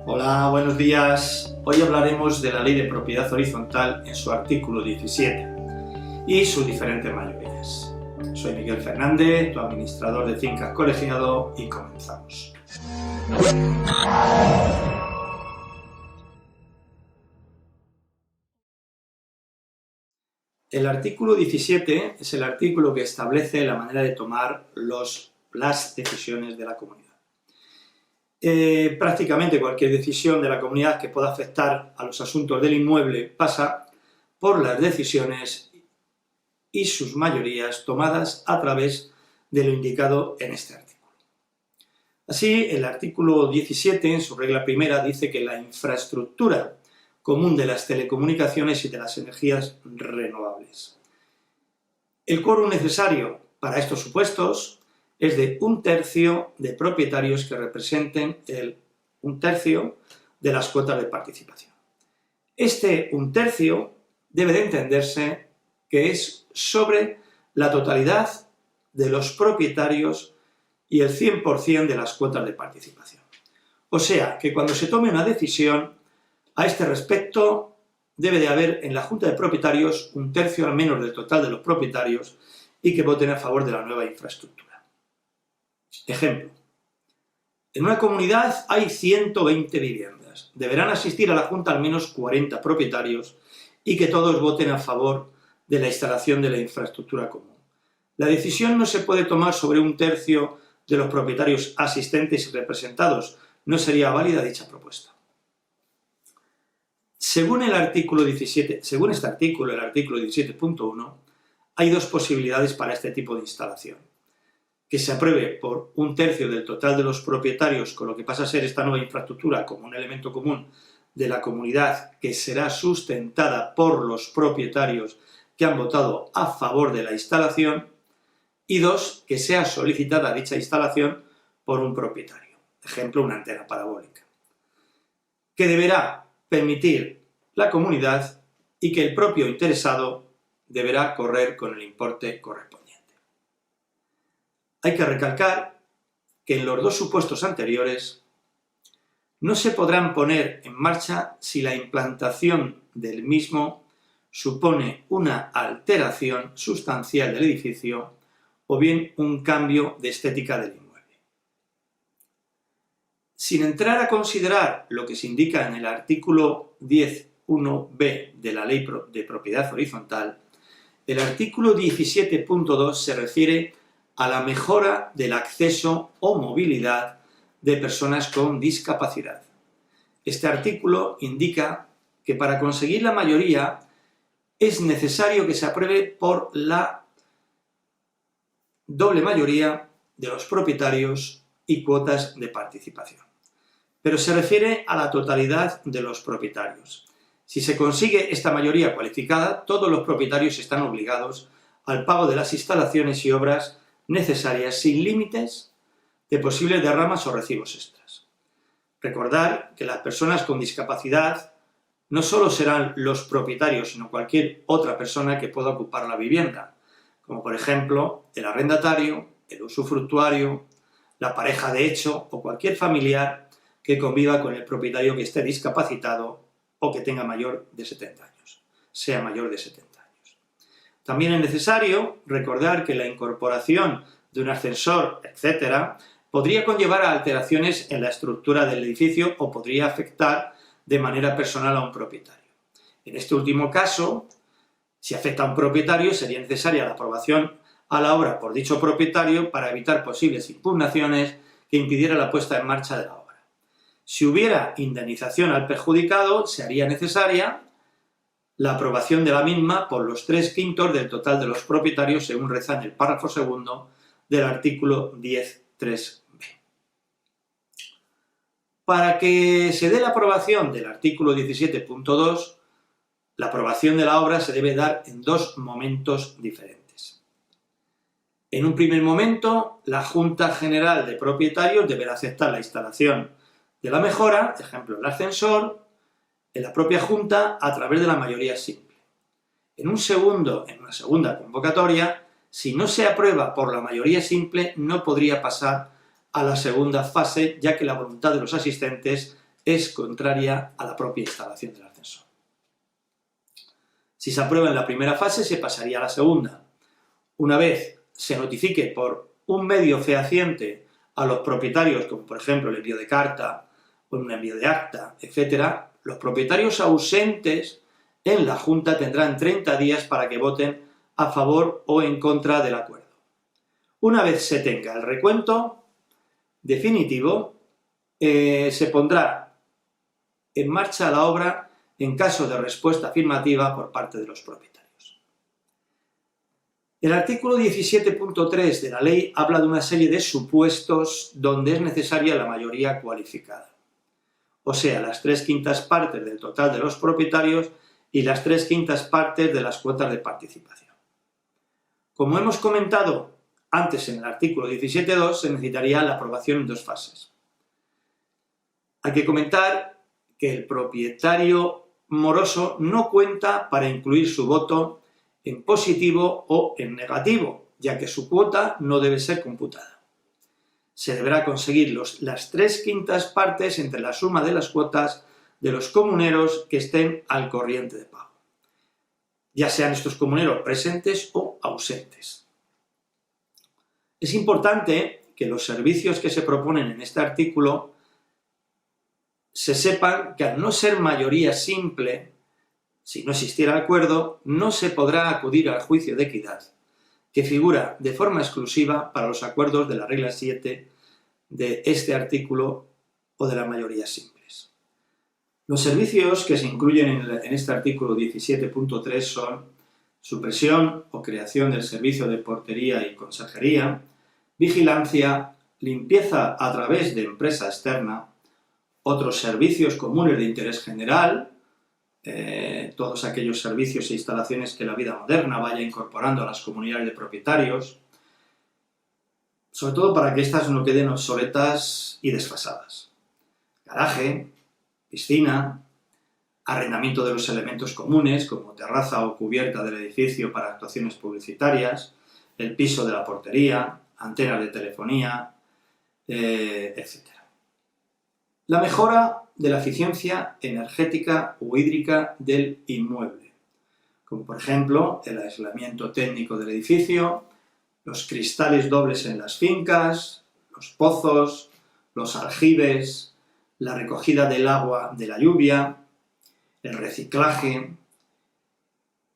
Hola, buenos días. Hoy hablaremos de la Ley de Propiedad Horizontal en su artículo 17 y sus diferentes mayorías. Soy Miguel Fernández, tu administrador de fincas colegiado, y comenzamos. El artículo 17 es el artículo que establece la manera de tomar las decisiones de la comunidad. Prácticamente cualquier decisión de la comunidad que pueda afectar a los asuntos del inmueble pasa por las decisiones y sus mayorías tomadas a través de lo indicado en este artículo. Así, el artículo 17, en su regla primera, dice que la infraestructura común de las telecomunicaciones y de las energías renovables. El quórum necesario para estos supuestos es de 1/3 de propietarios que representen el 1/3 de las cuotas de participación. Este 1/3 debe de entenderse que es sobre la totalidad de los propietarios y el 100% de las cuotas de participación. O sea, que cuando se tome una decisión a este respecto, debe de haber en la Junta de Propietarios 1/3 al menos del total de los propietarios y que voten a favor de la nueva infraestructura. Ejemplo, en una comunidad hay 120 viviendas. Deberán asistir a la Junta al menos 40 propietarios y que todos voten a favor de la instalación de la infraestructura común. La decisión no se puede tomar sobre 1/3 de los propietarios asistentes y representados. No sería válida dicha propuesta. Según este artículo, el artículo 17.1, hay dos posibilidades para este tipo de instalación: que se apruebe por 1/3 del total de los propietarios, con lo que pasa a ser esta nueva infraestructura como un elemento común de la comunidad que será sustentada por los propietarios que han votado a favor de la instalación, y dos, que sea solicitada dicha instalación por un propietario, ejemplo, una antena parabólica, que deberá permitir la comunidad y que el propio interesado deberá correr con el importe correspondiente. Hay que recalcar que en los dos supuestos anteriores no se podrán poner en marcha si la implantación del mismo supone una alteración sustancial del edificio o bien un cambio de estética del inmueble. Sin entrar a considerar lo que se indica en el artículo 10.1b de la Ley de Propiedad Horizontal, el artículo 17.2 se refiere a la mejora del acceso o movilidad de personas con discapacidad. Este artículo indica que para conseguir la mayoría es necesario que se apruebe por la doble mayoría de los propietarios y cuotas de participación. Pero se refiere a la totalidad de los propietarios. Si se consigue esta mayoría cualificada, todos los propietarios están obligados al pago de las instalaciones y obras necesarias sin límites de posibles derramas o recibos extras. Recordar que las personas con discapacidad no solo serán los propietarios, sino cualquier otra persona que pueda ocupar la vivienda, como por ejemplo el arrendatario, el usufructuario, la pareja de hecho o cualquier familiar que conviva con el propietario que esté discapacitado o que tenga mayor de 70 años, sea mayor de 70 años. También es necesario recordar que la incorporación de un ascensor, etc., podría conllevar a alteraciones en la estructura del edificio o podría afectar de manera personal a un propietario. En este último caso, si afecta a un propietario, sería necesaria la aprobación a la obra por dicho propietario para evitar posibles impugnaciones que impidieran la puesta en marcha de la obra. Si hubiera indemnización al perjudicado, se haría necesaria la aprobación de la misma por los 3/5 del total de los propietarios, según reza en el párrafo segundo del artículo 10.3b. Para que se dé la aprobación del artículo 17.2, la aprobación de la obra se debe dar en dos momentos diferentes. En un primer momento, la Junta General de Propietarios deberá aceptar la instalación de la mejora, ejemplo, el ascensor, en la propia Junta a través de la mayoría simple. En una segunda convocatoria, si no se aprueba por la mayoría simple, no podría pasar a la segunda fase, ya que la voluntad de los asistentes es contraria a la propia instalación del ascensor. Si se aprueba en la primera fase, se pasaría a la segunda. Una vez se notifique por un medio fehaciente a los propietarios, como por ejemplo el envío de carta o un envío de acta, etc., los propietarios ausentes en la Junta tendrán 30 días para que voten a favor o en contra del acuerdo. Una vez se tenga el recuento definitivo, se pondrá en marcha la obra en caso de respuesta afirmativa por parte de los propietarios. El artículo 17.3 de la ley habla de una serie de supuestos donde es necesaria la mayoría cualificada, o sea, las 3/5 partes del total de los propietarios y las 3/5 partes de las cuotas de participación. Como hemos comentado antes en el artículo 17.2, se necesitaría la aprobación en 2 fases. Hay que comentar que el propietario moroso no cuenta para incluir su voto en positivo o en negativo, ya que su cuota no debe ser computada. Se deberá conseguir las 3/5 partes entre la suma de las cuotas de los comuneros que estén al corriente de pago, ya sean estos comuneros presentes o ausentes. Es importante que los servicios que se proponen en este artículo se sepan que al no ser mayoría simple, si no existiera acuerdo, no se podrá acudir al juicio de equidad, que figura de forma exclusiva para los acuerdos de la regla 7 de este artículo o de las mayorías simples. Los servicios que se incluyen en este artículo 17.3 son supresión o creación del servicio de portería y conserjería, vigilancia, limpieza a través de empresa externa, otros servicios comunes de interés general, todos aquellos servicios e instalaciones que la vida moderna vaya incorporando a las comunidades de propietarios, sobre todo para que éstas no queden obsoletas y desfasadas. Garaje, piscina, arrendamiento de los elementos comunes, como terraza o cubierta del edificio para actuaciones publicitarias, el piso de la portería, antenas de telefonía, etc. La mejora de la eficiencia energética o hídrica del inmueble, como por ejemplo el aislamiento técnico del edificio, los cristales dobles en las fincas, los pozos, los aljibes, la recogida del agua de la lluvia, el reciclaje,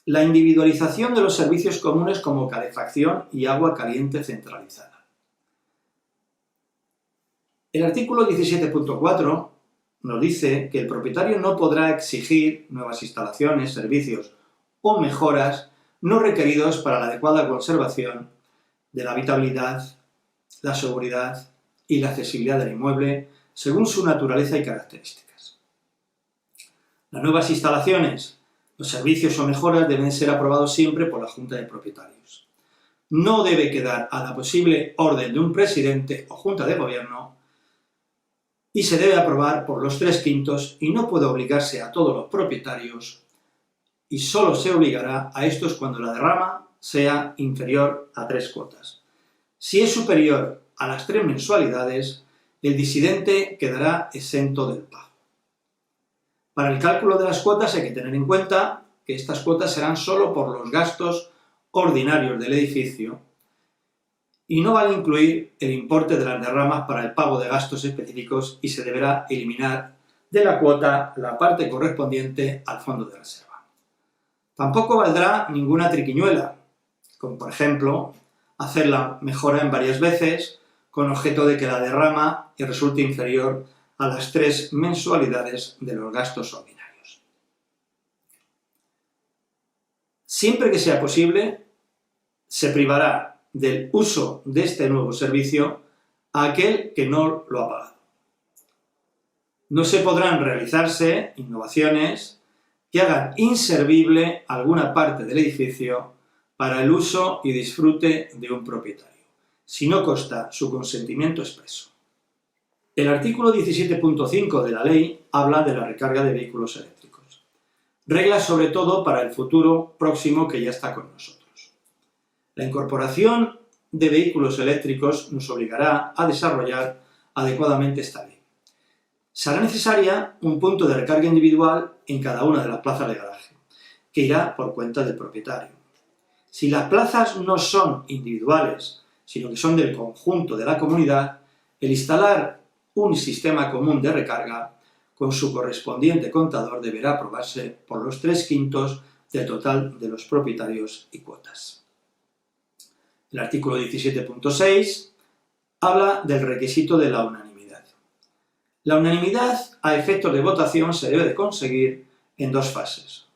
la individualización de los servicios comunes como calefacción y agua caliente centralizada. El artículo 17.4 nos dice que el propietario no podrá exigir nuevas instalaciones, servicios o mejoras no requeridos para la adecuada conservación de la habitabilidad, la seguridad y la accesibilidad del inmueble según su naturaleza y características. Las nuevas instalaciones, los servicios o mejoras deben ser aprobados siempre por la Junta de Propietarios. No debe quedar a la posible orden de un presidente o Junta de Gobierno y se debe aprobar por los 3/5 y no puede obligarse a todos los propietarios y solo se obligará a estos cuando la derrama sea inferior a 3 cuotas. Si es superior a las 3 mensualidades, el disidente quedará exento del pago. Para el cálculo de las cuotas hay que tener en cuenta que estas cuotas serán solo por los gastos ordinarios del edificio y no vale incluir el importe de las derramas para el pago de gastos específicos y se deberá eliminar de la cuota la parte correspondiente al fondo de reserva. Tampoco valdrá ninguna triquiñuela, como por ejemplo hacer la mejora en varias veces con objeto de que la derrama resulte inferior a las 3 mensualidades de los gastos ordinarios. Siempre que sea posible, se privará del uso de este nuevo servicio a aquel que no lo ha pagado. No se podrán realizarse innovaciones que hagan inservible alguna parte del edificio para el uso y disfrute de un propietario, si no consta su consentimiento expreso. El artículo 17.5 de la ley habla de la recarga de vehículos eléctricos. Reglas sobre todo para el futuro próximo que ya está con nosotros. La incorporación de vehículos eléctricos nos obligará a desarrollar adecuadamente esta ley. Será necesaria un punto de recarga individual en cada una de las plazas de garaje, que irá por cuenta del propietario. Si las plazas no son individuales, sino que son del conjunto de la comunidad, el instalar un sistema común de recarga con su correspondiente contador deberá aprobarse por los 3/5 del total de los propietarios y cuotas. El artículo 17.6 habla del requisito de la unanimidad. La unanimidad a efectos de votación se debe de conseguir en dos fases,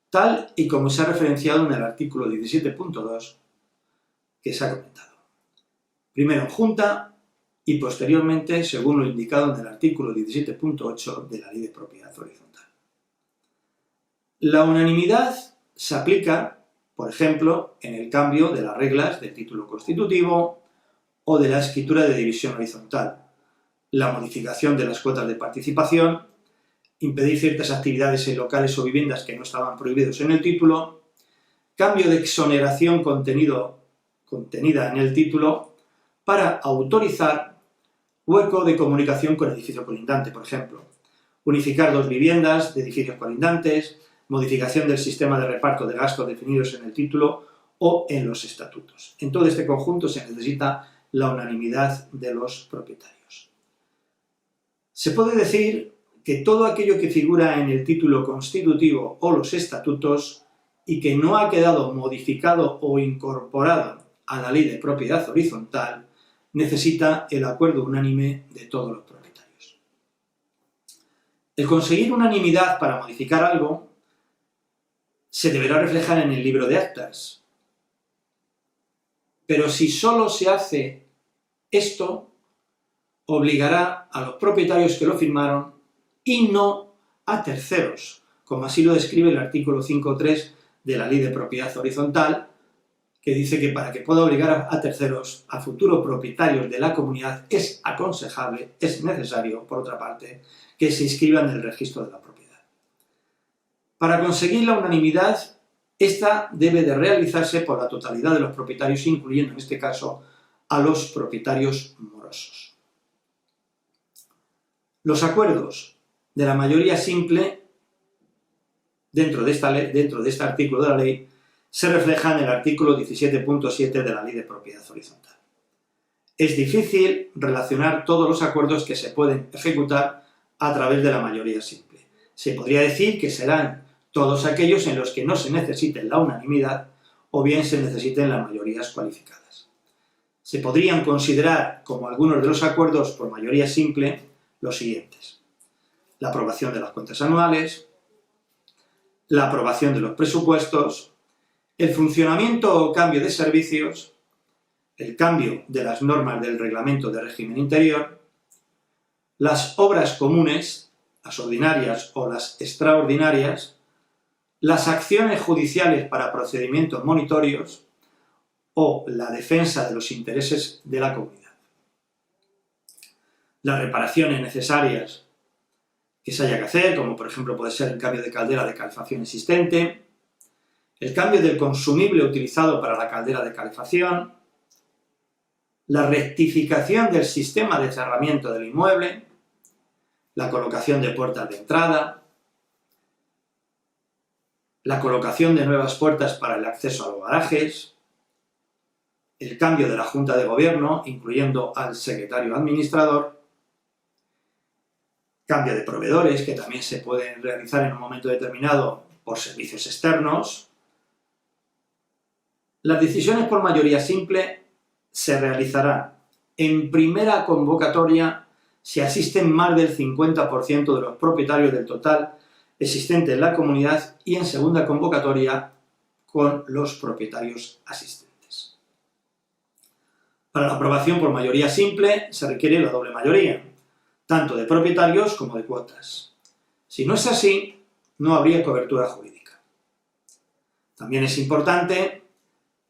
tal y como se ha referenciado en el artículo 17.2 que se ha comentado. Primero en junta y posteriormente según lo indicado en el artículo 17.8 de la Ley de Propiedad Horizontal. La unanimidad se aplica, por ejemplo, en el cambio de las reglas del título constitutivo o de la escritura de división horizontal, la modificación de las cuotas de participación, impedir ciertas actividades en locales o viviendas que no estaban prohibidos en el título, cambio de exoneración contenida en el título para autorizar hueco de comunicación con edificio colindante, por ejemplo, unificar dos viviendas de edificios colindantes, modificación del sistema de reparto de gastos definidos en el título o en los estatutos. En todo este conjunto se necesita la unanimidad de los propietarios. Se puede decir que todo aquello que figura en el título constitutivo o los estatutos y que no ha quedado modificado o incorporado a la Ley de Propiedad Horizontal necesita el acuerdo unánime de todos los propietarios. El conseguir unanimidad para modificar algo se deberá reflejar en el libro de actas, pero si solo se hace esto, obligará a los propietarios que lo firmaron y no a terceros, como así lo describe el artículo 5.3 de la Ley de Propiedad Horizontal, que dice que para que pueda obligar a terceros, a futuros propietarios de la comunidad, es aconsejable, es necesario, por otra parte, que se inscriban en el registro de la propiedad. Para conseguir la unanimidad, esta debe de realizarse por la totalidad de los propietarios, incluyendo en este caso a los propietarios morosos. Los acuerdos de la mayoría simple dentro de este artículo de la ley se reflejan en el artículo 17.7 de la Ley de Propiedad Horizontal. Es difícil relacionar todos los acuerdos que se pueden ejecutar a través de la mayoría simple. Se podría decir que serán todos aquellos en los que no se necesite la unanimidad o bien se necesiten las mayorías cualificadas. Se podrían considerar como algunos de los acuerdos por mayoría simple los siguientes: la aprobación de las cuentas anuales, la aprobación de los presupuestos, el funcionamiento o cambio de servicios, el cambio de las normas del reglamento de régimen interior, las obras comunes, las ordinarias o las extraordinarias, las acciones judiciales para procedimientos monitorios o la defensa de los intereses de la comunidad. Las reparaciones necesarias que se haya que hacer, como por ejemplo puede ser el cambio de caldera de calefacción existente, el cambio del consumible utilizado para la caldera de calefacción, la rectificación del sistema de cerramiento del inmueble, la colocación de puertas de entrada, la colocación de nuevas puertas para el acceso a los garajes, el cambio de la Junta de Gobierno, incluyendo al secretario administrador, cambio de proveedores, que también se pueden realizar en un momento determinado por servicios externos. Las decisiones por mayoría simple se realizarán en primera convocatoria si asisten más del 50% de los propietarios del total existente en la comunidad y en segunda convocatoria con los propietarios asistentes. Para la aprobación por mayoría simple se requiere la doble mayoría, tanto de propietarios como de cuotas. Si no es así, no habría cobertura jurídica. También es importante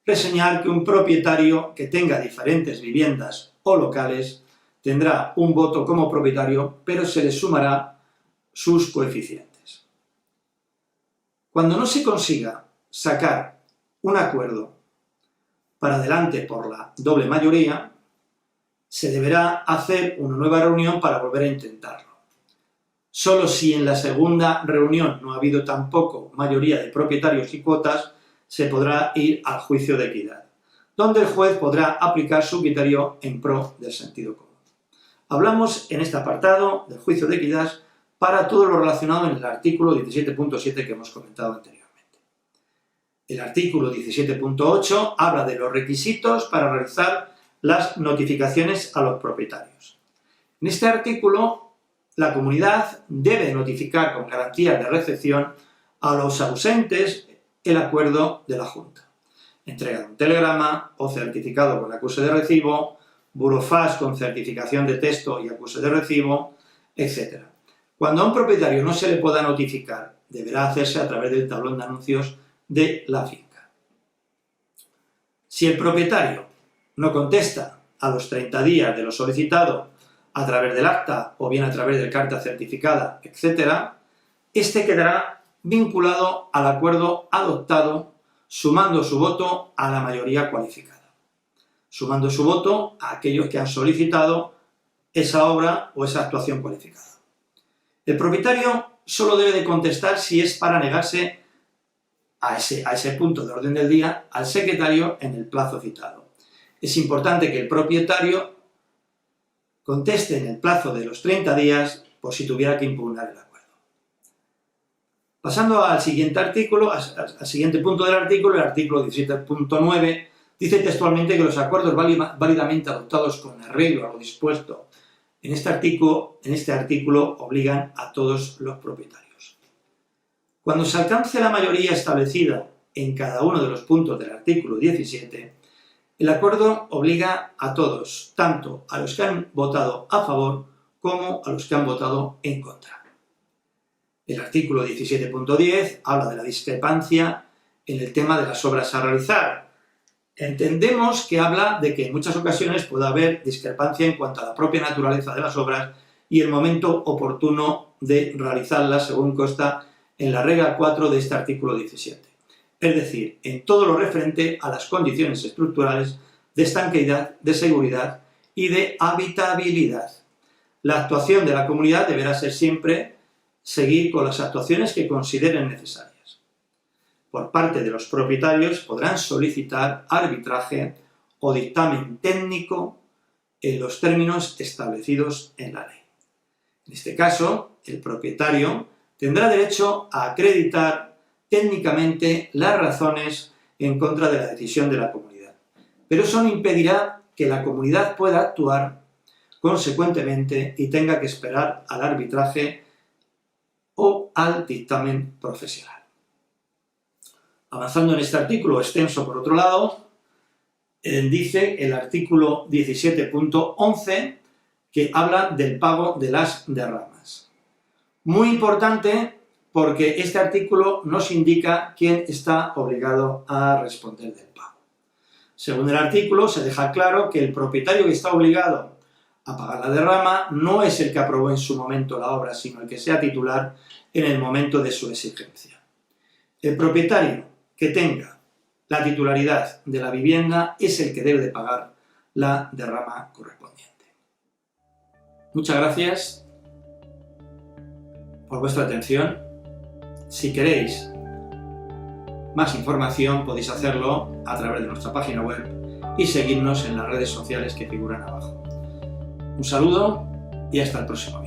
reseñar que un propietario que tenga diferentes viviendas o locales tendrá un voto como propietario, pero se le sumará sus coeficientes. Cuando no se consiga sacar un acuerdo para adelante por la doble mayoría, se deberá hacer una nueva reunión para volver a intentarlo. Solo si en la segunda reunión no ha habido tampoco mayoría de propietarios y cuotas, se podrá ir al juicio de equidad, donde el juez podrá aplicar su criterio en pro del sentido común. Hablamos en este apartado del juicio de equidad para todo lo relacionado en el artículo 17.7 que hemos comentado anteriormente. El artículo 17.8 habla de los requisitos para realizar las notificaciones a los propietarios. En este artículo, la comunidad debe notificar con garantía de recepción a los ausentes el acuerdo de la Junta. Entrega de un telegrama o certificado con acuse de recibo, burofax con certificación de texto y acuse de recibo, etc. Cuando a un propietario no se le pueda notificar, deberá hacerse a través del tablón de anuncios de la finca. Si el propietario no contesta a los 30 días de lo solicitado a través del acta o bien a través de carta certificada, etc., este quedará vinculado al acuerdo adoptado sumando su voto a la mayoría cualificada, sumando su voto a aquellos que han solicitado esa obra o esa actuación cualificada. El propietario solo debe de contestar si es para negarse a ese punto de orden del día al secretario en el plazo citado. Es importante que el propietario conteste en el plazo de los 30 días por si tuviera que impugnar el acuerdo. Pasando al siguiente artículo, al siguiente punto del artículo, el artículo 17.9, dice textualmente que los acuerdos válidamente adoptados con arreglo a lo dispuesto en este artículo obligan a todos los propietarios. Cuando se alcance la mayoría establecida en cada uno de los puntos del artículo 17, el acuerdo obliga a todos, tanto a los que han votado a favor como a los que han votado en contra. El artículo 17.10 habla de la discrepancia en el tema de las obras a realizar. Entendemos que habla de que en muchas ocasiones puede haber discrepancia en cuanto a la propia naturaleza de las obras y el momento oportuno de realizarlas, según consta en la regla 4 de este artículo 17. Es decir, en todo lo referente a las condiciones estructurales de estanqueidad, de seguridad y de habitabilidad. La actuación de la comunidad deberá ser siempre seguir con las actuaciones que consideren necesarias. Por parte de los propietarios podrán solicitar arbitraje o dictamen técnico en los términos establecidos en la ley. En este caso, el propietario tendrá derecho a acreditar técnicamente las razones en contra de la decisión de la comunidad, pero eso no impedirá que la comunidad pueda actuar consecuentemente y tenga que esperar al arbitraje o al dictamen profesional. Avanzando en este artículo extenso por otro lado, dice el artículo 17.11 que habla del pago de las derramas. Muy importante porque este artículo nos indica quién está obligado a responder del pago. Según el artículo se deja claro que el propietario que está obligado a pagar la derrama no es el que aprobó en su momento la obra, sino el que sea titular en el momento de su exigencia. El propietario que tenga la titularidad de la vivienda es el que debe de pagar la derrama correspondiente. Muchas gracias por vuestra atención. Si queréis más información podéis hacerlo a través de nuestra página web y seguirnos en las redes sociales que figuran abajo. Un saludo y hasta el próximo.